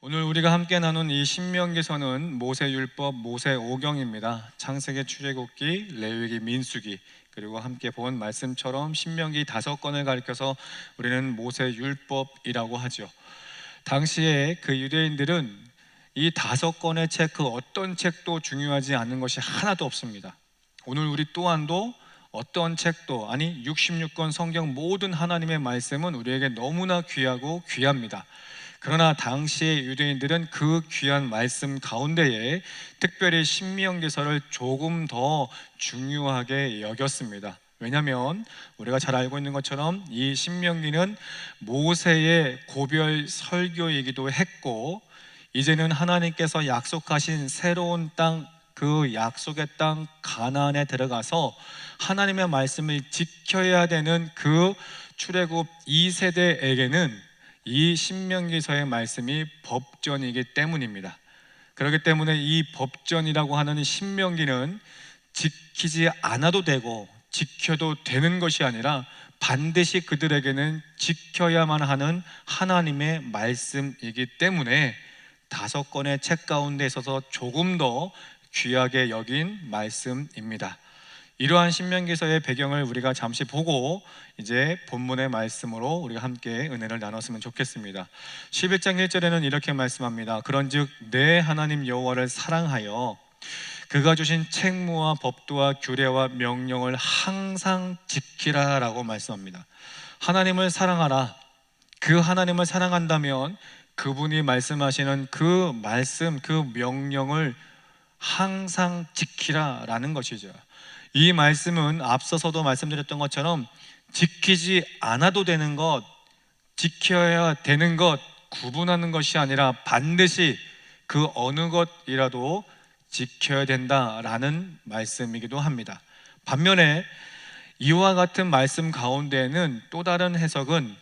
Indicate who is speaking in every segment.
Speaker 1: 오늘 우리가 함께 나눈 이 신명기서는 모세율법, 모세오경입니다. 창세기, 출애굽기, 레위기, 민수기, 그리고 함께 본 말씀처럼 신명기 5권을 가리켜서 우리는 모세율법이라고 하죠. 당시에 그 유대인들은 이 5권의 책, 그 어떤 책도 중요하지 않은 것이 하나도 없습니다. 오늘 우리 또한도 어떤 책도, 아니 66권 성경 모든 하나님의 말씀은 우리에게 너무나 귀하고 귀합니다. 그러나 당시의 유대인들은 그 귀한 말씀 가운데에 특별히 신명기서를 조금 더 중요하게 여겼습니다. 왜냐하면 우리가 잘 알고 있는 것처럼 이 신명기는 모세의 고별 설교이기도 했고, 이제는 하나님께서 약속하신 새로운 땅, 그 약속의 땅 가나안에 들어가서 하나님의 말씀을 지켜야 되는 그 출애굽 2세대에게는 이 신명기서의 말씀이 법전이기 때문입니다. 그렇기 때문에 이 법전이라고 하는 신명기는 지키지 않아도 되고 지켜도 되는 것이 아니라 반드시 그들에게는 지켜야만 하는 하나님의 말씀이기 때문에 5권의 책 가운데 있어서 조금 더 귀하게 여긴 말씀입니다. 이러한 신명기서의 배경을 우리가 잠시 보고 이제 본문의 말씀으로 우리가 함께 은혜를 나눴으면 좋겠습니다. 11장 1절에는 이렇게 말씀합니다. 그런즉 내 하나님 여호와를 사랑하여 그가 주신 책무와 법도와 규례와 명령을 항상 지키라 라고 말씀합니다. 하나님을 사랑하라. 그 하나님을 사랑한다면 그분이 말씀하시는 그 말씀, 그 명령을 항상 지키라 라는 것이죠. 이 말씀은 앞서서도 말씀드렸던 것처럼 지키지 않아도 되는 것, 지켜야 되는 것 구분하는 것이 아니라 반드시 그 어느 것이라도 지켜야 된다라는 말씀이기도 합니다. 반면에 이와 같은 말씀 가운데에는 또 다른 해석은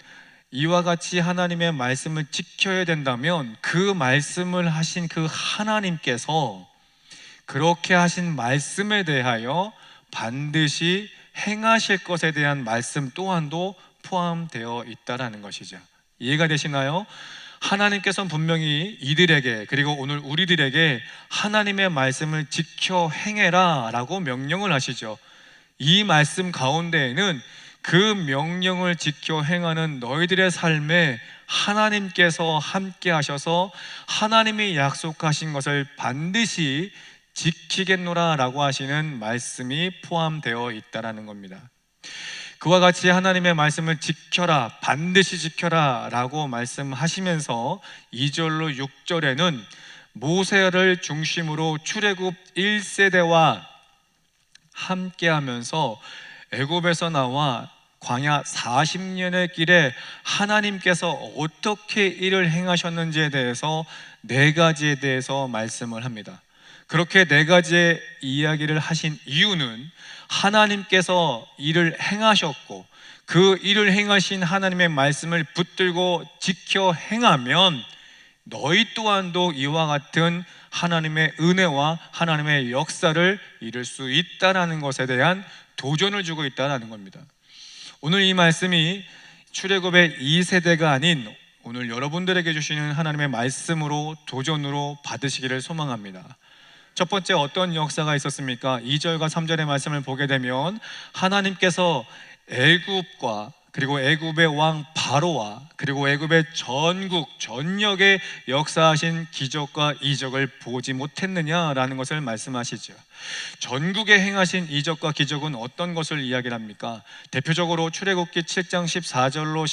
Speaker 1: 이와 같이 하나님의 말씀을 지켜야 된다면 그 말씀을 하신 그 하나님께서 그렇게 하신 말씀에 대하여 반드시 행하실 것에 대한 말씀 또한도 포함되어 있다라는 것이죠. 이해가 되시나요? 하나님께서는 분명히 이들에게, 그리고 오늘 우리들에게 하나님의 말씀을 지켜 행해라 라고 명령을 하시죠. 이 말씀 가운데에는 그 명령을 지켜 행하는 너희들의 삶에 하나님께서 함께 하셔서 하나님이 약속하신 것을 반드시 지키겠노라 라고 하시는 말씀이 포함되어 있다는 겁니다. 그와 같이 하나님의 말씀을 지켜라, 반드시 지켜라 라고 말씀하시면서 2절로 6절에는 모세를 중심으로 출애굽 1세대와 함께하면서 애굽에서 나와 광야 40년의 길에 하나님께서 어떻게 일을 행하셨는지에 대해서 4가지에 대해서 말씀을 합니다. 그렇게 4가지의 이야기를 하신 이유는 하나님께서 일을 행하셨고 그 일을 행하신 하나님의 말씀을 붙들고 지켜 행하면 너희 또한도 이와 같은 하나님의 은혜와 하나님의 역사를 이룰 수 있다는 것에 대한 도전을 주고 있다는 겁니다. 오늘 이 말씀이 출애굽의 2세대가 아닌 오늘 여러분들에게 주시는 하나님의 말씀으로 도전으로 받으시기를 소망합니다. 첫 번째 어떤 역사가 있었습니까? 2절과 3절의 말씀을 보게 되면 하나님께서 애굽과 그리고 애굽의 왕 바로와 그리고 애굽의 전국 전역에 역사하신 기적과 이적을 보지 못했느냐라는 것을 말씀하시죠. 전국에 행하신 이적과 기적은 어떤 것을 이야기를 합니까? 대표적으로 출애굽기 7장 14절로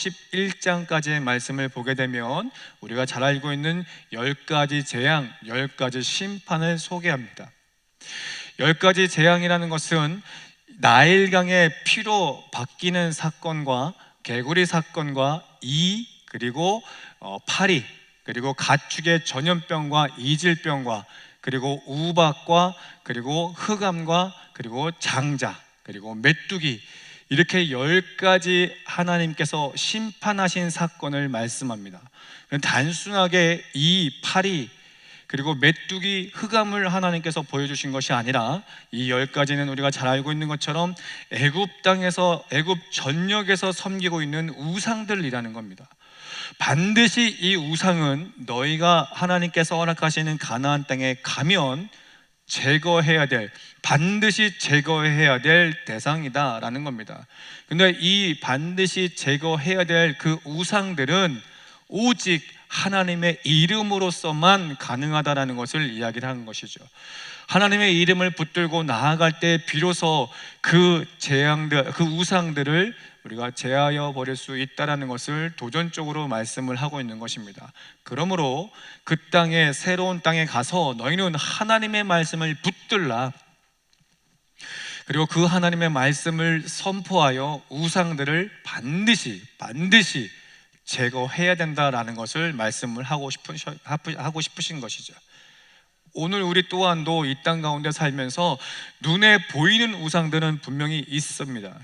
Speaker 1: 11장까지의 말씀을 보게 되면 우리가 잘 알고 있는 10가지 재앙, 10가지 심판을 소개합니다. 10가지 재앙이라는 것은 나일강의 피로 바뀌는 사건과 개구리 사건과 그리고 파리, 그리고 가축의 전염병과 이질병과 그리고 우박과 그리고 흑암과 그리고 장자 그리고 메뚜기, 이렇게 10가지 하나님께서 심판하신 사건을 말씀합니다. 단순하게 파리 그리고 메뚜기, 흑암을 하나님께서 보여주신 것이 아니라 이 10가지는 우리가 잘 알고 있는 것처럼 애굽 땅에서 애굽 전역에서 섬기고 있는 우상들이라는 겁니다. 반드시 이 우상은 너희가 하나님께서 허락하시는 가나안 땅에 가면 제거해야 될, 반드시 제거해야 될 대상이다라는 겁니다. 근데 이 반드시 제거해야 될 그 우상들은 오직 하나님의 이름으로서만 가능하다라는 것을 이야기를 하는 것이죠. 하나님의 이름을 붙들고 나아갈 때 비로소 그 재앙들, 그 우상들을 우리가 제하여 버릴 수 있다라는 것을 도전적으로 말씀을 하고 있는 것입니다. 그러므로 그 땅에, 새로운 땅에 가서 너희는 하나님의 말씀을 붙들라. 그리고 그 하나님의 말씀을 선포하여 우상들을 반드시 제거해야 된다라는 것을 말씀을 하고 싶으신 것이죠. 오늘 우리 또한도 이 땅 가운데 살면서 눈에 보이는 우상들은 분명히 있습니다.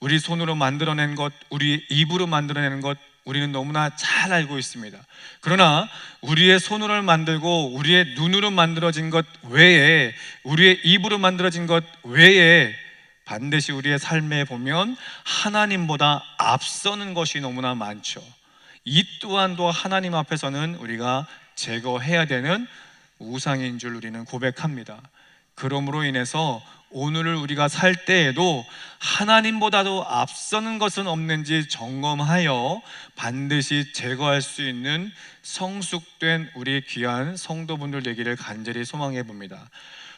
Speaker 1: 우리 손으로 만들어낸 것, 우리 입으로 만들어내는 것, 우리는 너무나 잘 알고 있습니다. 그러나 우리의 손으로 만들고 우리의 눈으로 만들어진 것 외에, 우리의 입으로 만들어진 것 외에 반드시 우리의 삶에 보면 하나님보다 앞서는 것이 너무나 많죠. 이 또한도 하나님 앞에서는 우리가 제거해야 되는 우상인 줄 우리는 고백합니다. 그러므로 인해서 오늘을 우리가 살 때에도 하나님보다도 앞서는 것은 없는지 점검하여 반드시 제거할 수 있는 성숙된 우리 귀한 성도분들 되기를 간절히 소망해 봅니다.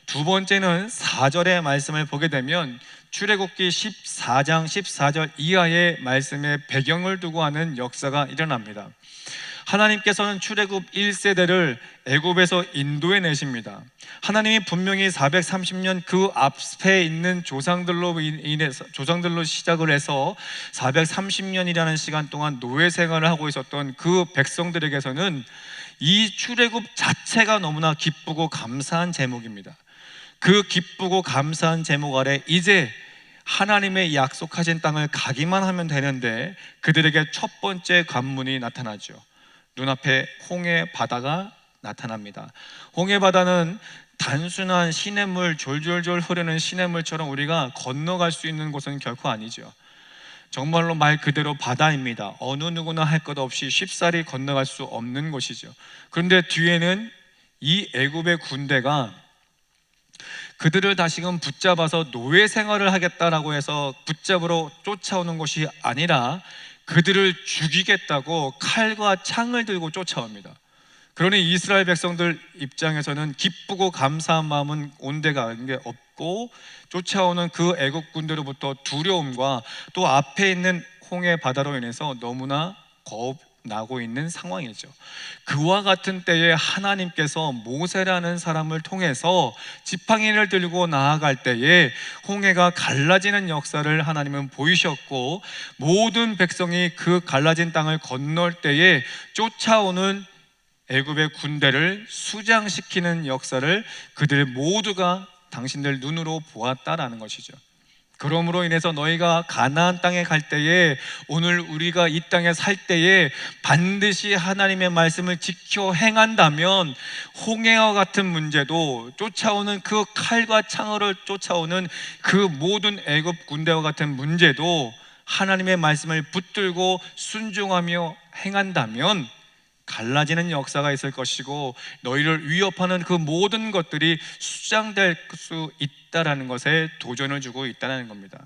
Speaker 1: 두 번째는 4절의 말씀을 보게 되면 출애굽기 14장 14절 이하의 말씀의 배경을 두고 하는 역사가 일어납니다. 하나님께서는 출애굽 1세대를 애굽에서 인도해 내십니다. 하나님이 분명히 430년 그 앞에 있는 조상들로 시작을 해서 430년이라는 시간 동안 노예 생활을 하고 있었던 그 백성들에게서는 이 출애굽 자체가 너무나 기쁘고 감사한 제목입니다. 그 기쁘고 감사한 제목 아래 이제 하나님의 약속하신 땅을 가기만 하면 되는데 그들에게 첫 번째 관문이 나타나죠. 눈앞에 홍해 바다가 나타납니다. 홍해 바다는 단순한 시냇물, 졸졸졸 흐르는 시냇물처럼 우리가 건너갈 수 있는 곳은 결코 아니죠. 정말로 말 그대로 바다입니다. 어느 누구나 할 것 없이 쉽사리 건너갈 수 없는 곳이죠. 그런데 뒤에는 이 애굽의 군대가 그들을 다시금 붙잡아서 노예 생활을 하겠다라고 해서 붙잡으러 쫓아오는 것이 아니라 그들을 죽이겠다고 칼과 창을 들고 쫓아옵니다. 그러니 이스라엘 백성들 입장에서는 기쁘고 감사한 마음은 온데가 없고 쫓아오는 그 애국 군대로부터 두려움과 또 앞에 있는 홍해 바다로 인해서 너무나 겁나고 있는 상황이죠. 그와 같은 때에 하나님께서 모세라는 사람을 통해서 지팡이를 들고 나아갈 때에 홍해가 갈라지는 역사를 하나님은 보이셨고 모든 백성이 그 갈라진 땅을 건널 때에 쫓아오는 애굽의 군대를 수장시키는 역사를 그들 모두가 당신들 눈으로 보았다라는 것이죠. 그러므로 인해서 너희가 가나안 땅에 갈 때에, 오늘 우리가 이 땅에 살 때에 반드시 하나님의 말씀을 지켜 행한다면 홍해와 같은 문제도, 쫓아오는 그 칼과 창으로 쫓아오는 그 모든 애굽 군대와 같은 문제도 하나님의 말씀을 붙들고 순종하며 행한다면 갈라지는 역사가 있을 것이고 너희를 위협하는 그 모든 것들이 수장될 수 있다라는 것에 도전을 주고 있다는 겁니다.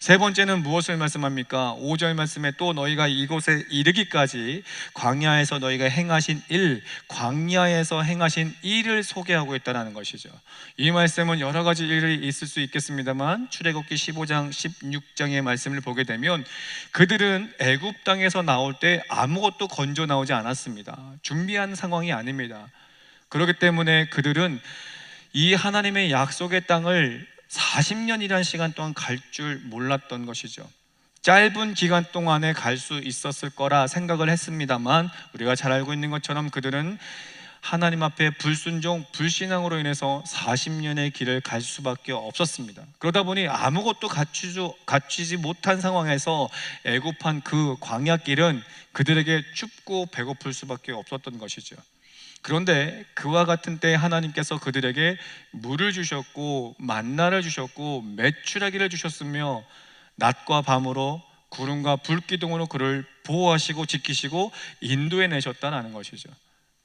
Speaker 1: 세 번째는 무엇을 말씀합니까? 5절 말씀에 또 너희가 이곳에 이르기까지 광야에서 너희가 행하신 일, 광야에서 행하신 일을 소개하고 있다는 것이죠. 이 말씀은 여러 가지 일이 있을 수 있겠습니다만 출애굽기 15장 16장의 말씀을 보게 되면 그들은 애굽 땅에서 나올 때 아무것도 건져 나오지 않았습니다. 준비한 상황이 아닙니다. 그렇기 때문에 그들은 이 하나님의 약속의 땅을 40년이라는 시간 동안 갈 줄 몰랐던 것이죠. 짧은 기간 동안에 갈 수 있었을 거라 생각을 했습니다만 우리가 잘 알고 있는 것처럼 그들은 하나님 앞에 불순종, 불신앙으로 인해서 40년의 길을 갈 수밖에 없었습니다. 그러다 보니 아무것도 갖추지 못한 상황에서 애굽한 그 광야길은 그들에게 춥고 배고플 수밖에 없었던 것이죠. 그런데 그와 같은 때에 하나님께서 그들에게 물을 주셨고 만나를 주셨고 메추라기를 주셨으며 낮과 밤으로 구름과 불기둥으로 그를 보호하시고 지키시고 인도해 내셨다는 것이죠.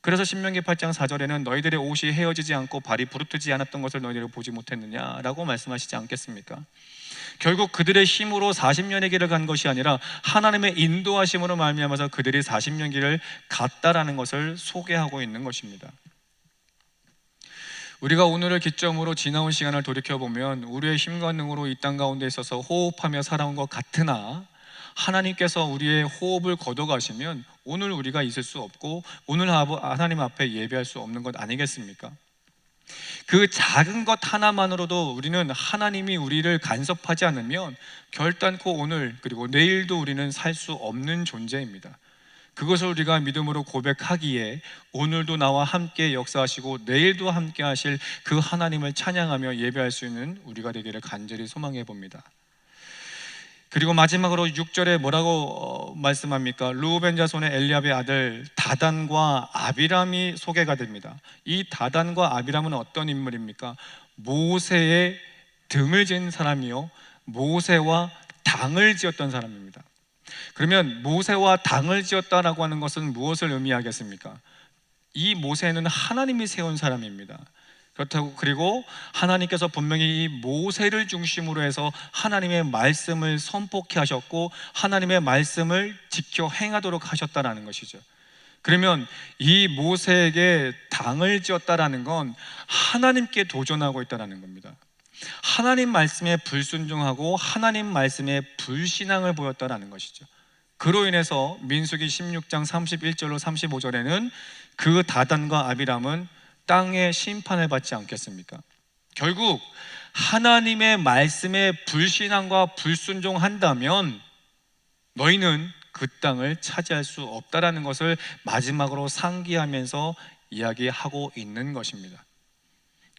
Speaker 1: 그래서 신명기 8장 4절에는 너희들의 옷이 헤어지지 않고 발이 부르트지 않았던 것을 너희들이 보지 못했느냐라고 말씀하시지 않겠습니까? 결국 그들의 힘으로 40년의 길을 간 것이 아니라 하나님의 인도하심으로 말미암아서 그들이 40년 길을 갔다라는 것을 소개하고 있는 것입니다. 우리가 오늘을 기점으로 지나온 시간을 돌이켜보면 우리의 힘과 능으로 이 땅 가운데 있어서 호흡하며 살아온 것 같으나 하나님께서 우리의 호흡을 걷어가시면 오늘 우리가 있을 수 없고 오늘 하나님 앞에 예배할 수 없는 것 아니겠습니까? 그 작은 것 하나만으로도 우리는 하나님이 우리를 간섭하지 않으면 결단코 오늘 그리고 내일도 우리는 살 수 없는 존재입니다. 그것을 우리가 믿음으로 고백하기에 오늘도 나와 함께 역사하시고 내일도 함께 하실 그 하나님을 찬양하며 예배할 수 있는 우리가 되기를 간절히 소망해 봅니다. 그리고 마지막으로 6절에 뭐라고 말씀합니까? 르우벤 자손의 엘리압의 아들 다단과 아비람이 소개가 됩니다. 이 다단과 아비람은 어떤 인물입니까? 모세의 등을 지은 사람이요 모세와 당을 지었던 사람입니다. 그러면 모세와 당을 지었다라고 하는 것은 무엇을 의미하겠습니까? 이 모세는 하나님이 세운 사람입니다. 그렇다고 그리고 하나님께서 분명히 이 모세를 중심으로 해서 하나님의 말씀을 선포케 하셨고 하나님의 말씀을 지켜 행하도록 하셨다라는 것이죠. 그러면 이 모세에게 당을 지었다라는 건 하나님께 도전하고 있다라는 겁니다. 하나님 말씀에 불순종하고 하나님 말씀에 불신앙을 보였다라는 것이죠. 그로 인해서 민수기 16장 31절로 35절에는 그 다단과 아비람은 땅의 심판을 받지 않겠습니까? 결국 하나님의 말씀에 불신앙과 불순종한다면 너희는 그 땅을 차지할 수 없다라는 것을 마지막으로 상기하면서 이야기하고 있는 것입니다.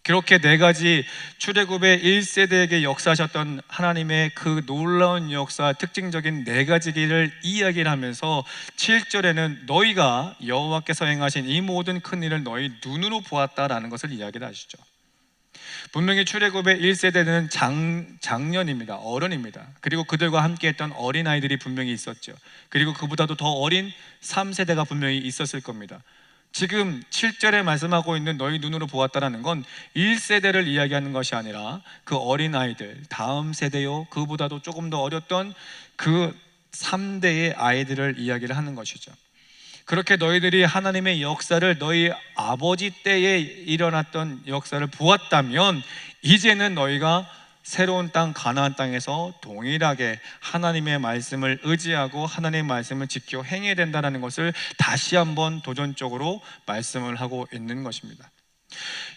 Speaker 1: 그렇게 네 가지 출애굽의 1세대에게 역사하셨던 하나님의 그 놀라운 역사, 특징적인 네 가지 길을 이야기를 하면서 7절에는 너희가 여호와께서 행하신 이 모든 큰 일을 너희 눈으로 보았다라는 것을 이야기를 하시죠. 분명히 출애굽의 1세대는 장년입니다. 어른입니다. 그리고 그들과 함께했던 어린아이들이 분명히 있었죠. 그리고 그보다도 더 어린 3세대가 분명히 있었을 겁니다. 지금 7절에 말씀하고 있는 너희 눈으로 보았다라는 건 1세대를 이야기하는 것이 아니라 그 어린아이들, 다음 세대요 그보다도 조금 더 어렸던 그 3대의 아이들을 이야기를 하는 것이죠. 그렇게 너희들이 하나님의 역사를 너희 아버지 때에 일어났던 역사를 보았다면 이제는 너희가 새로운 땅 가나안 땅에서 동일하게 하나님의 말씀을 의지하고 하나님의 말씀을 지켜 행해야 된다는 것을 다시 한번 도전적으로 말씀을 하고 있는 것입니다.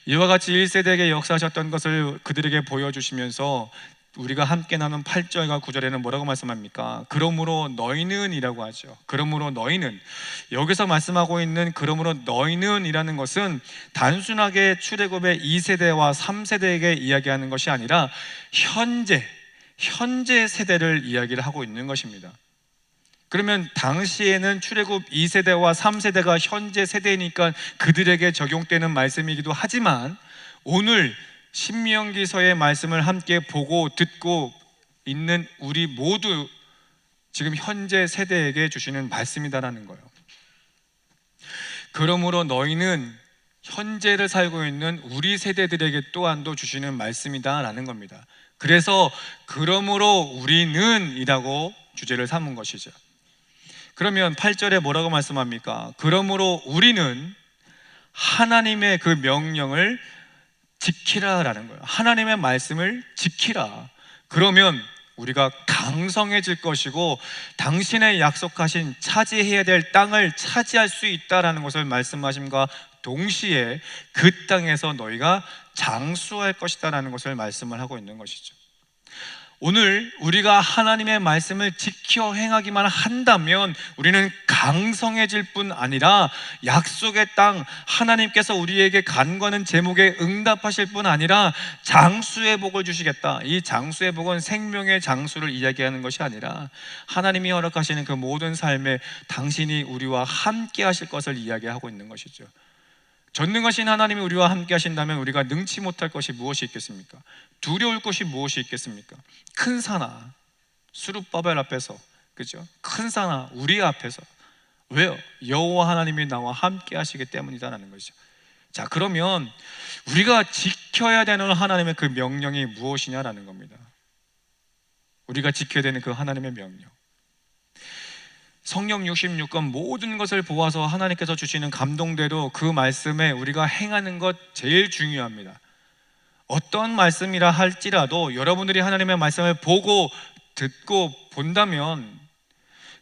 Speaker 1: 이와 같이 1세대에게 역사하셨던 것을 그들에게 보여주시면서 우리가 함께 나눈 8절과 9절에는 뭐라고 말씀합니까? 그러므로 너희는 이라고 하죠. 그러므로 너희는, 여기서 말씀하고 있는 그러므로 너희는 이라는 것은 단순하게 출애굽의 2세대와 3세대에게 이야기하는 것이 아니라 현재 세대를 이야기를 하고 있는 것입니다. 그러면 당시에는 출애굽 2세대와 3세대가 현재 세대이니까 그들에게 적용되는 말씀이기도 하지만 오늘 신명기서의 말씀을 함께 보고 듣고 있는 우리 모두 지금 현재 세대에게 주시는 말씀이다라는 거예요. 그러므로 너희는 현재를 살고 있는 우리 세대들에게 또한도 주시는 말씀이다라는 겁니다. 그래서 그러므로 우리는 이라고 주제를 삼은 것이죠. 그러면 8절에 뭐라고 말씀합니까? 그러므로 우리는 하나님의 그 명령을 지키라라는 거예요. 하나님의 말씀을 지키라. 그러면 우리가 강성해질 것이고 당신의 약속하신 차지해야 될 땅을 차지할 수 있다라는 것을 말씀하심과 동시에 그 땅에서 너희가 장수할 것이다라는 것을 말씀을 하고 있는 것이죠. 오늘 우리가 하나님의 말씀을 지켜 행하기만 한다면 우리는 강성해질 뿐 아니라 약속의 땅, 하나님께서 우리에게 간과하는 제목에 응답하실 뿐 아니라 장수의 복을 주시겠다. 이 장수의 복은 생명의 장수를 이야기하는 것이 아니라 하나님이 허락하시는 그 모든 삶에 당신이 우리와 함께 하실 것을 이야기하고 있는 것이죠. 전능하신 하나님이 우리와 함께 하신다면 우리가 능치 못할 것이 무엇이 있겠습니까? 두려울 것이 무엇이 있겠습니까? 큰 산하 수룹바벨 앞에서 그죠? 큰 산아 우리 앞에서. 왜요? 여호와 하나님이 나와 함께 하시기 때문이다라는 거죠. 자, 그러면 우리가 지켜야 되는 하나님의 그 명령이 무엇이냐라는 겁니다. 우리가 지켜야 되는 그 하나님의 명령. 성령 66권 모든 것을 보아서 하나님께서 주시는 감동대로 그 말씀에 우리가 행하는 것 제일 중요합니다. 어떤 말씀이라 할지라도 여러분들이 하나님의 말씀을 보고 듣고 본다면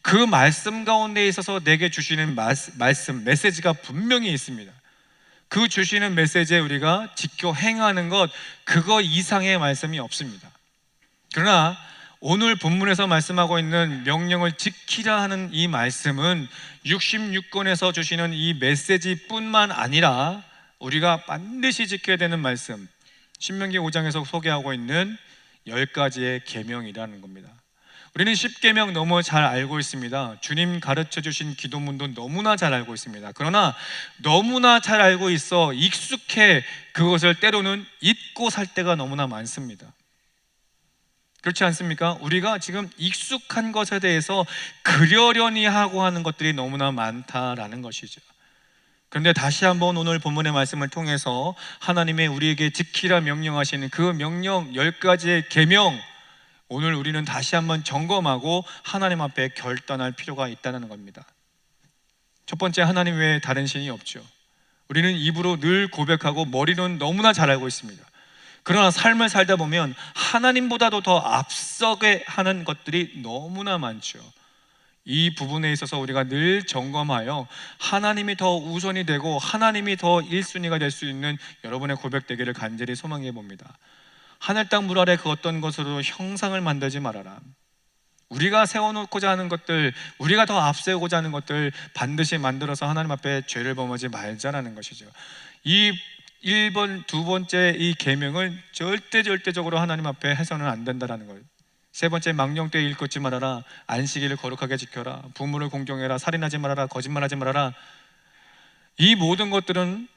Speaker 1: 그 말씀 가운데 있어서 내게 주시는 말씀, 메시지가 분명히 있습니다. 그 주시는 메시지에 우리가 지켜 행하는 것, 그거 이상의 말씀이 없습니다. 그러나 오늘 본문에서 말씀하고 있는 명령을 지키라 하는 이 말씀은 66권에서 주시는 이 메시지뿐만 아니라 우리가 반드시 지켜야 되는 말씀, 신명기 5장에서 소개하고 있는 10가지의 계명이라는 겁니다. 우리는 10계명 너무 잘 알고 있습니다. 주님 가르쳐 주신 기도문도 너무나 잘 알고 있습니다. 그러나 너무나 잘 알고 있어 익숙해 그것을 때로는 잊고 살 때가 너무나 많습니다. 그렇지 않습니까? 우리가 지금 익숙한 것에 대해서 그러려니 하고 하는 것들이 너무나 많다라는 것이죠. 그런데 다시 한번 오늘 본문의 말씀을 통해서 하나님의 우리에게 지키라 명령하시는 그 명령 10가지의 계명, 오늘 우리는 다시 한번 점검하고 하나님 앞에 결단할 필요가 있다는 겁니다. 첫 번째, 하나님 외에 다른 신이 없죠. 우리는 입으로 늘 고백하고 머리로는 너무나 잘 알고 있습니다. 그러나 삶을 살다 보면 하나님보다도 더 앞서게 하는 것들이 너무나 많죠. 이 부분에 있어서 우리가 늘 점검하여 하나님이 더 우선이 되고 하나님이 더 1순위가 될 수 있는 여러분의 고백되기를 간절히 소망해 봅니다. 하늘 땅 물 아래 그 어떤 것으로 형상을 만들지 말아라. 우리가 세워놓고자 하는 것들, 우리가 더 앞세우고자 하는 것들 반드시 만들어서 하나님 앞에 죄를 범하지 말자라는 것이죠. 이 1번, 두 번째 이 계명을 절대적으로 하나님 앞에 해서는 안 된다라는 거예요. 세 번째, 망령 때에 일컫지 말아라. 안식일을 거룩하게 지켜라. 부모를 공경해라. 살인하지 말아라. 거짓말하지 말아라. 이 모든 것들은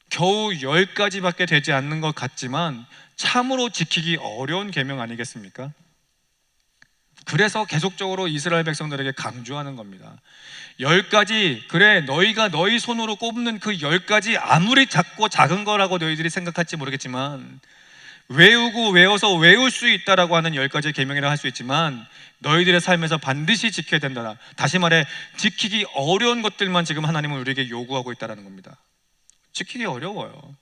Speaker 1: 겨우 10가지밖에 되지 않는 것 같지만 참으로 지키기 어려운 계명 아니겠습니까? 그래서 계속적으로 이스라엘 백성들에게 강조하는 겁니다. 10가지, 그래 너희가 너희 손으로 꼽는 그 10가지 아무리 작고 작은 거라고 너희들이 생각할지 모르겠지만 외워서 외울 수 있다라고 하는 10가지 계명이라 할 수 있지만 너희들의 삶에서 반드시 지켜야 된다. 다시 말해 지키기 어려운 것들만 지금 하나님은 우리에게 요구하고 있다는 겁니다. 지키기 어려워요.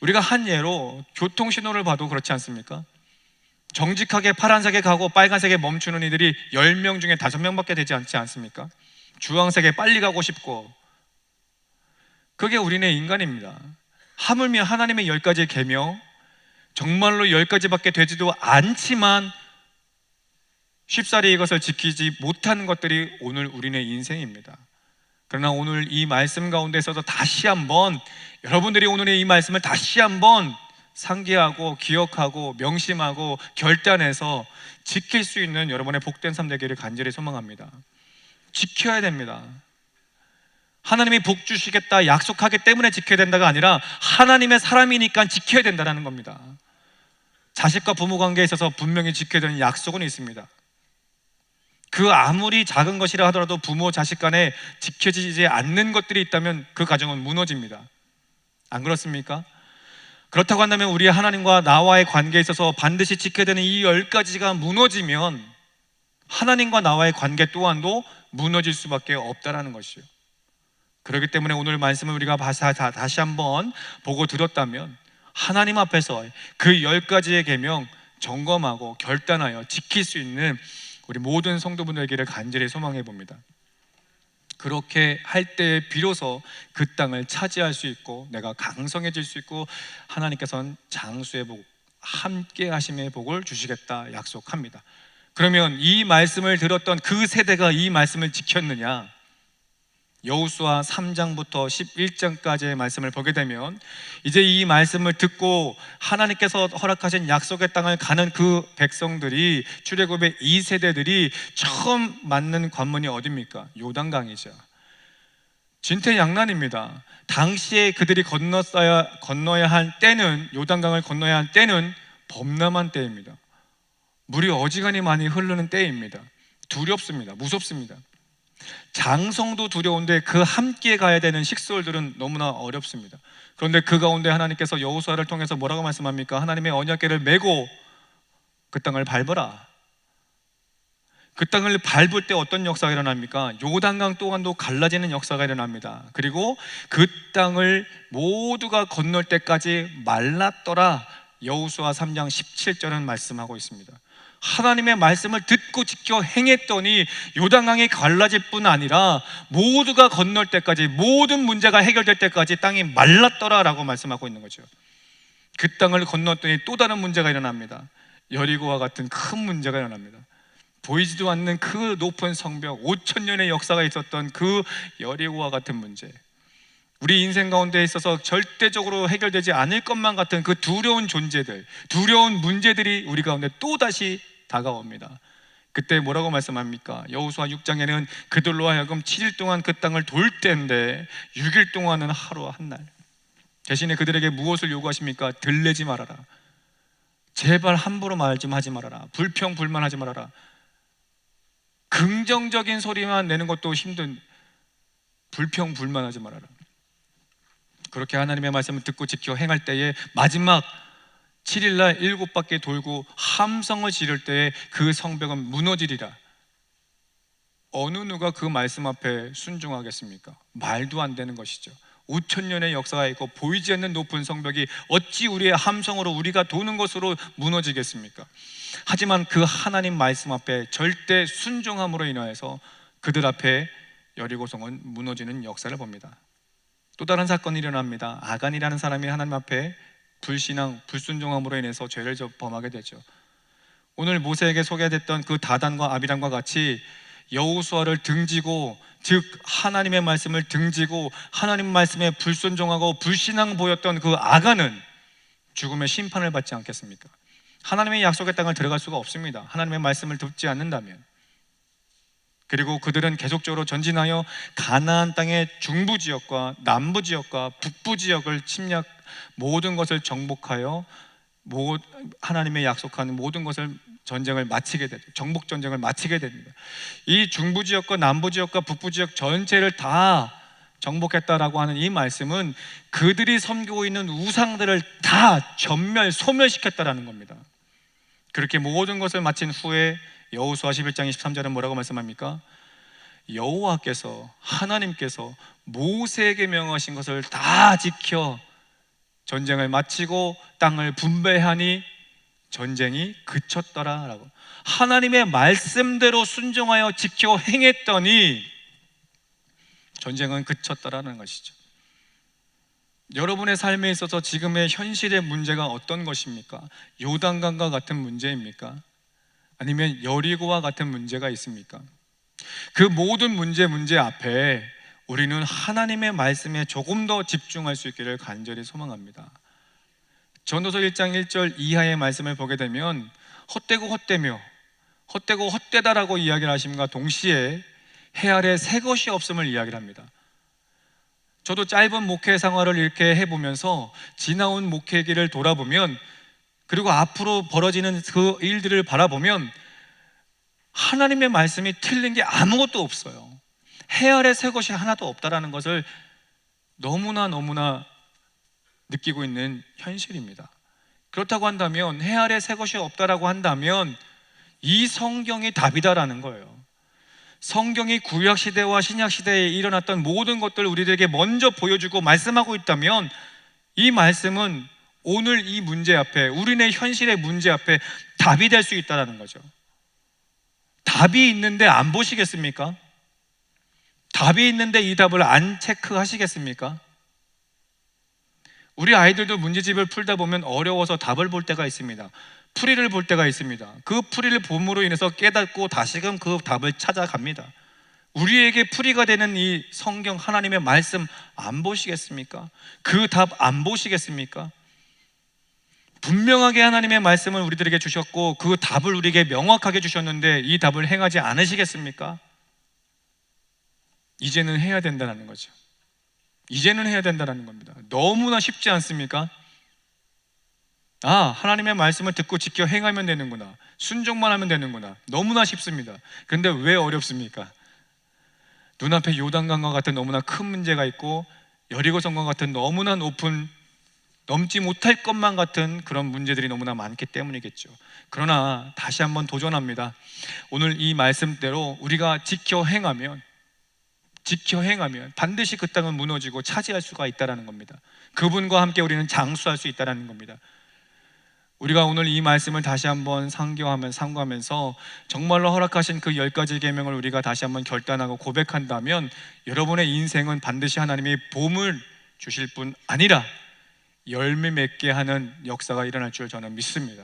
Speaker 1: 우리가 한 예로 교통신호를 봐도 그렇지 않습니까? 정직하게 파란색에 가고 빨간색에 멈추는 이들이 10명 중에 5명밖에 되지 않지 않습니까? 주황색에 빨리 가고 싶고, 그게 우리네 인간입니다. 하물며 하나님의 10가지의 계명, 정말로 10가지밖에 되지도 않지만 쉽사리 이것을 지키지 못하는 것들이 오늘 우리네 인생입니다. 그러나 오늘 이 말씀 가운데 있어서 다시 한번 여러분들이 오늘의 이 말씀을 다시 한번 상기하고 기억하고 명심하고 결단해서 지킬 수 있는 여러분의 복된 삶 되기를 간절히 소망합니다. 지켜야 됩니다. 하나님이 복 주시겠다 약속하기 때문에 지켜야 된다가 아니라 하나님의 사람이니까 지켜야 된다는 겁니다. 자식과 부모 관계에 있어서 분명히 지켜야 되는 약속은 있습니다. 그 아무리 작은 것이라 하더라도 부모 자식 간에 지켜지지 않는 것들이 있다면 그 가정은 무너집니다. 안 그렇습니까? 그렇다고 한다면 우리 하나님과 나와의 관계에 있어서 반드시 지켜야 되는 이 10가지가 무너지면 하나님과 나와의 관계 또한도 무너질 수밖에 없다는 것이요. 그렇기 때문에 오늘 말씀을 우리가 다시 한번 보고 들었다면 하나님 앞에서 그 10가지의 계명 점검하고 결단하여 지킬 수 있는 우리 모든 성도분들에게를 간절히 소망해 봅니다. 그렇게 할 때 비로소 그 땅을 차지할 수 있고 내가 강성해질 수 있고 하나님께서는 장수의 복, 함께 하심의 복을 주시겠다 약속합니다. 그러면 이 말씀을 들었던 그 세대가 이 말씀을 지켰느냐? 여호수아 3장부터 11장까지의 말씀을 보게 되면 이제 이 말씀을 듣고 하나님께서 허락하신 약속의 땅을 가는 그 백성들이, 출애굽의 이 세대들이 처음 맞는 관문이 어디입니까? 요단강이죠. 진퇴양난입니다. 당시에 그들이 건너야 할 때는, 요단강을 건너야 할 때는 범람한 때입니다. 물이 어지간히 많이 흐르는 때입니다. 두렵습니다. 무섭습니다. 장성도 두려운데 그 함께 가야 되는 식솔들은 너무나 어렵습니다. 그런데 그 가운데 하나님께서 여호수아를 통해서 뭐라고 말씀합니까? 하나님의 언약궤를 메고 그 땅을 밟으라. 그 땅을 밟을 때 어떤 역사가 일어납니까? 요단강 또한도 갈라지는 역사가 일어납니다. 그리고 그 땅을 모두가 건널 때까지 말랐더라. 여호수아 3장 17절은 말씀하고 있습니다. 하나님의 말씀을 듣고 지켜 행했더니 요단강이 갈라질 뿐 아니라 모두가 건널 때까지, 모든 문제가 해결될 때까지 땅이 말랐더라 라고 말씀하고 있는 거죠. 그 땅을 건넜더니 또 다른 문제가 일어납니다. 여리고와 같은 큰 문제가 일어납니다. 보이지도 않는 그 높은 성벽, 5,000년의 역사가 있었던 그 여리고와 같은 문제, 우리 인생 가운데 있어서 절대적으로 해결되지 않을 것만 같은 그 두려운 존재들, 두려운 문제들이 우리 가운데 또다시 다가옵니다. 그때 뭐라고 말씀합니까? 여호수아 6장에는 그들로 하여금 7일 동안 그 땅을 돌 때인데 6일 동안은 하루 한 날. 대신에 그들에게 무엇을 요구하십니까? 들레지 말아라. 제발 함부로 말 좀 하지 말아라. 불평불만하지 말아라. 긍정적인 소리만 내는 것도 힘든, 불평불만하지 말아라. 그렇게 하나님의 말씀을 듣고 지켜 행할 때에 마지막 7일날 7바퀴 돌고 함성을 지를 때에 그 성벽은 무너지리라. 어느 누가 그 말씀 앞에 순종하겠습니까? 말도 안 되는 것이죠. 5,000년의 역사가 있고 보이지 않는 높은 성벽이 어찌 우리의 함성으로 우리가 도는 것으로 무너지겠습니까? 하지만 그 하나님 말씀 앞에 절대 순종함으로 인하여서 그들 앞에 여리고성은 무너지는 역사를 봅니다. 또 다른 사건이 일어납니다. 아간이라는 사람이 하나님 앞에 불신앙, 불순종함으로 인해서 죄를 범하게 되죠. 오늘 모세에게 소개됐던 그 다단과 아비람과 같이 여호수아를 등지고, 즉 하나님의 말씀을 등지고 하나님 말씀에 불순종하고 불신앙 보였던 그 아간은 죽음의 심판을 받지 않겠습니까? 하나님의 약속의 땅을 들어갈 수가 없습니다. 하나님의 말씀을 듣지 않는다면. 그리고 그들은 계속적으로 전진하여 가나안 땅의 중부 지역과 남부 지역과 북부 지역을 침략, 모든 것을 정복하여 하나님의 약속하는 모든 것을 전쟁을 마치게 되죠. 정복 전쟁을 마치게 됩니다. 이 중부 지역과 남부 지역과 북부 지역 전체를 다 정복했다라고 하는 이 말씀은 그들이 섬기고 있는 우상들을 다 소멸시켰다라는 겁니다. 그렇게 모든 것을 마친 후에 여호수아 11장 23절은 뭐라고 말씀합니까? 여호와께서, 하나님께서 모세에게 명하신 것을 다 지켜 전쟁을 마치고 땅을 분배하니 전쟁이 그쳤더라라고. 하나님의 말씀대로 순종하여 지켜 행했더니 전쟁은 그쳤더라는 것이죠. 여러분의 삶에 있어서 지금의 현실의 문제가 어떤 것입니까? 요단강과 같은 문제입니까? 아니면 여리고와 같은 문제가 있습니까? 그 모든 문제 앞에 우리는 하나님의 말씀에 조금 더 집중할 수 있기를 간절히 소망합니다. 전도서 1장 1절 이하의 말씀을 보게 되면 헛되고 헛되며 헛되고 헛되다라고 이야기를 하심과 동시에 해 아래 새 것이 없음을 이야기를 합니다. 저도 짧은 목회 생활을 이렇게 해보면서 지나온 목회기를 돌아보면, 그리고 앞으로 벌어지는 그 일들을 바라보면 하나님의 말씀이 틀린 게 아무것도 없어요. 해 아래 새 것이 하나도 없다라는 것을 너무나 느끼고 있는 현실입니다. 그렇다고 한다면, 해 아래 새 것이 없다라고 한다면 이 성경이 답이다라는 거예요. 성경이 구약시대와 신약시대에 일어났던 모든 것들을 우리들에게 먼저 보여주고 말씀하고 있다면 이 말씀은 오늘 이 문제 앞에, 우리네 현실의 문제 앞에 답이 될 수 있다는 거죠. 답이 있는데 안 보시겠습니까? 답이 있는데 이 답을 안 체크하시겠습니까? 우리 아이들도 문제집을 풀다 보면 어려워서 답을 볼 때가 있습니다. 풀이를 볼 때가 있습니다. 그 풀이를 봄으로 인해서 깨닫고 다시금 그 답을 찾아갑니다. 우리에게 풀이가 되는 이 성경 하나님의 말씀 안 보시겠습니까? 그 답 안 보시겠습니까? 분명하게 하나님의 말씀을 우리들에게 주셨고 그 답을 우리에게 명확하게 주셨는데 이 답을 행하지 않으시겠습니까? 이제는 해야 된다는 거죠. 이제는 해야 된다는 겁니다. 너무나 쉽지 않습니까? 하나님의 말씀을 듣고 지켜 행하면 되는구나. 순종만 하면 되는구나. 너무나 쉽습니다. 그런데 왜 어렵습니까? 눈앞에 요단강과 같은 너무나 큰 문제가 있고 여리고성과 같은 너무나 높은 넘지 못할 것만 같은 그런 문제들이 너무나 많기 때문이겠죠. 그러나 다시 한번 도전합니다. 오늘 이 말씀대로 우리가 지켜 행하면 반드시 그 땅은 무너지고 차지할 수가 있다는 겁니다. 그분과 함께 우리는 장수할 수 있다는 겁니다. 우리가 오늘 이 말씀을 다시 한번 상고하면서 정말로 허락하신 그 10가지 계명을 우리가 다시 한번 결단하고 고백한다면 여러분의 인생은 반드시 하나님이 봄을 주실 뿐 아니라 열매 맺게 하는 역사가 일어날 줄 저는 믿습니다.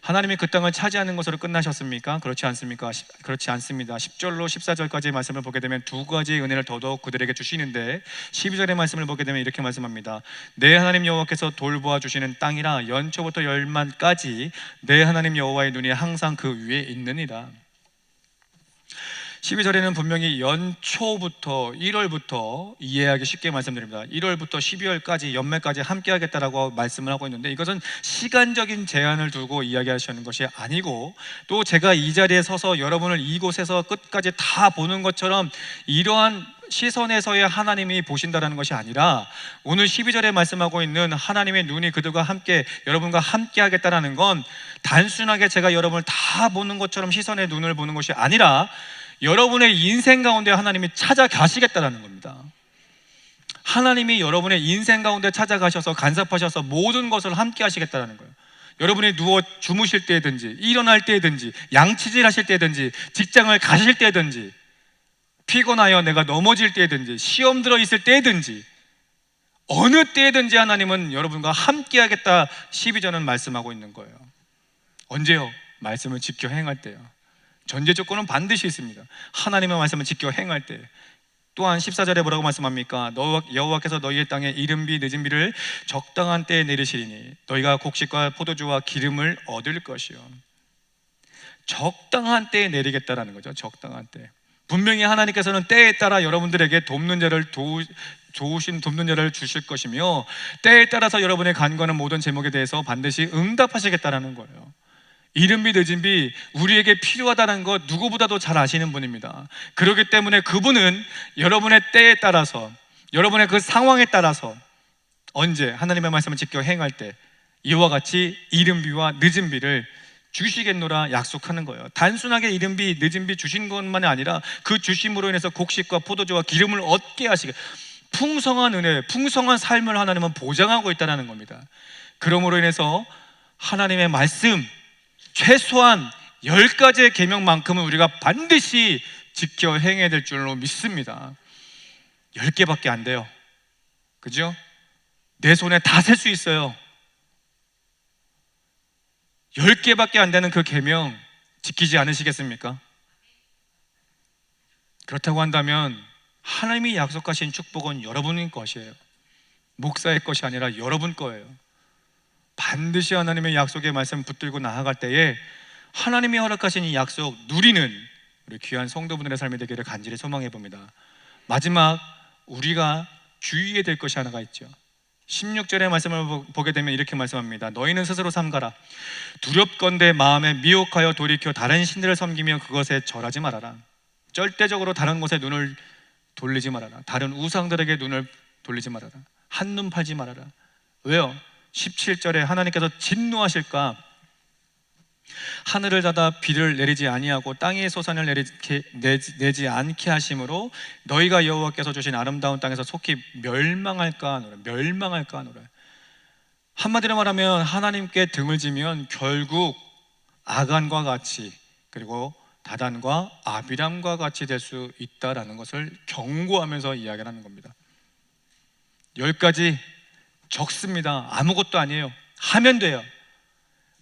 Speaker 1: 하나님이 그 땅을 차지하는 것으로 끝나셨습니까? 그렇지 않습니까? 그렇지 않습니다. 10절로 14절까지의 말씀을 보게 되면 두 가지의 은혜를 더더욱 그들에게 주시는데 12절의 말씀을 보게 되면 이렇게 말씀합니다. 내 하나님 여호와께서 돌보아 주시는 땅이라 연초부터 열만까지 내 하나님 여호와의 눈이 항상 그 위에 있느니라. 12절에는 분명히 연초부터 1월부터 이해하기 쉽게 말씀드립니다. 1월부터 12월까지 연말까지 함께 하겠다라고 말씀을 하고 있는데 이것은 시간적인 제한을 두고 이야기하시는 것이 아니고 또 제가 이 자리에 서서 여러분을 이곳에서 끝까지 다 보는 것처럼 이러한 시선에서의 하나님이 보신다라는 것이 아니라 오늘 12절에 말씀하고 있는 하나님의 눈이 그들과 함께 여러분과 함께 하겠다라는 건 단순하게 제가 여러분을 다 보는 것처럼 시선의 눈을 보는 것이 아니라 여러분의 인생 가운데 하나님이 찾아가시겠다는 겁니다. 하나님이 여러분의 인생 가운데 찾아가셔서 간섭하셔서 모든 것을 함께 하시겠다는 거예요. 여러분이 누워 주무실 때든지 일어날 때든지 양치질 하실 때든지 직장을 가실 때든지 피곤하여 내가 넘어질 때든지 시험 들어 있을 때든지 어느 때든지 하나님은 여러분과 함께 하겠다 12절은 말씀하고 있는 거예요. 언제요? 말씀을 지켜 행할 때요. 전제 조건은 반드시 있습니다. 하나님의 말씀을 지켜 행할 때. 또한 14절에 뭐라고 말씀합니까? 여호와께서 너희의 땅에 이른비 늦은 비를 적당한 때에 내리시리니 너희가 곡식과 포도주와 기름을 얻을 것이요. 적당한 때에 내리겠다라는 거죠. 적당한 때. 분명히 하나님께서는 때에 따라 여러분들에게 돕는 자를 주실 것이며 때에 따라서 여러분의 간구하는 모든 제목에 대해서 반드시 응답하시겠다라는 거예요. 이른비 늦은비 우리에게 필요하다는 것 누구보다도 잘 아시는 분입니다. 그렇기 때문에 그분은 여러분의 때에 따라서 여러분의 그 상황에 따라서 언제 하나님의 말씀을 지켜 행할 때 이와 같이 이른비와 늦은비를 주시겠노라 약속하는 거예요. 단순하게 이른비 늦은비 주신 것만이 아니라 그 주심으로 인해서 곡식과 포도주와 기름을 얻게 하시게 풍성한 은혜, 풍성한 삶을 하나님은 보장하고 있다는 겁니다. 그러므로 인해서 하나님의 말씀 최소한 10가지의 계명만큼은 우리가 반드시 지켜 행해야 될 줄로 믿습니다. 10개밖에 안 돼요. 그죠? 내 손에 다 셀 수 있어요. 10개밖에 안 되는 그 계명 지키지 않으시겠습니까? 그렇다고 한다면 하나님이 약속하신 축복은 여러분의 것이에요. 목사의 것이 아니라 여러분 거예요. 반드시 하나님의 약속의 말씀 붙들고 나아갈 때에 하나님이 허락하신 이 약속 누리는 우리 귀한 성도분들의 삶이 되기를 간절히 소망해 봅니다. 마지막 우리가 주의해야 될 것이 하나가 있죠. 16절의 말씀을 보게 되면 이렇게 말씀합니다. 너희는 스스로 삼가라. 두렵건대 마음에 미혹하여 돌이켜 다른 신들을 섬기며 그것에 절하지 말아라. 절대적으로 다른 곳에 눈을 돌리지 말아라. 다른 우상들에게 눈을 돌리지 말아라. 한눈 팔지 말아라. 왜요? 17절에 하나님께서 진노하실까? 하늘을 닫아 비를 내리지 아니하고 땅에 소산을 내지 않게 하심으로 너희가 여호와께서 주신 아름다운 땅에서 속히 멸망할까 하노라. 한마디로 말하면 하나님께 등을 지면 결국 아간과 같이 그리고 다단과 아비람과 같이 될 수 있다라는 것을 경고하면서 이야기를 하는 겁니다. 10가지 적습니다. 아무것도 아니에요. 하면 돼요.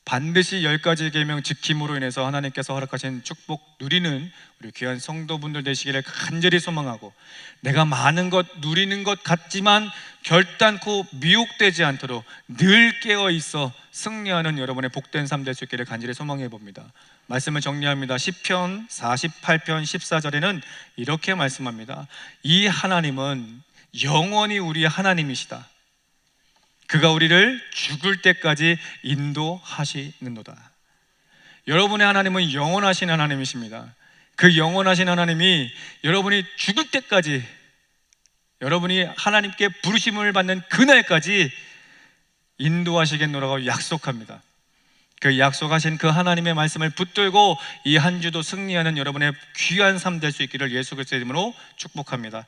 Speaker 1: 반드시 10가지 계명 지킴으로 인해서 하나님께서 허락하신 축복 누리는 우리 귀한 성도분들 되시기를 간절히 소망하고 내가 많은 것 누리는 것 같지만 결단코 미혹되지 않도록 늘 깨어 있어 승리하는 여러분의 복된 삶 될 수 있기를 간절히 소망해 봅니다. 말씀을 정리합니다. 시편 48편 14절에는 이렇게 말씀합니다. 이 하나님은 영원히 우리의 하나님이시다. 그가 우리를 죽을 때까지 인도하시는도다. 여러분의 하나님은 영원하신 하나님이십니다. 그 영원하신 하나님이 여러분이 죽을 때까지, 여러분이 하나님께 부르심을 받는 그날까지 인도하시겠노라고 약속합니다. 그 약속하신 그 하나님의 말씀을 붙들고 이 한 주도 승리하는 여러분의 귀한 삶 될 수 있기를 예수 그리스도의 이름으로 축복합니다.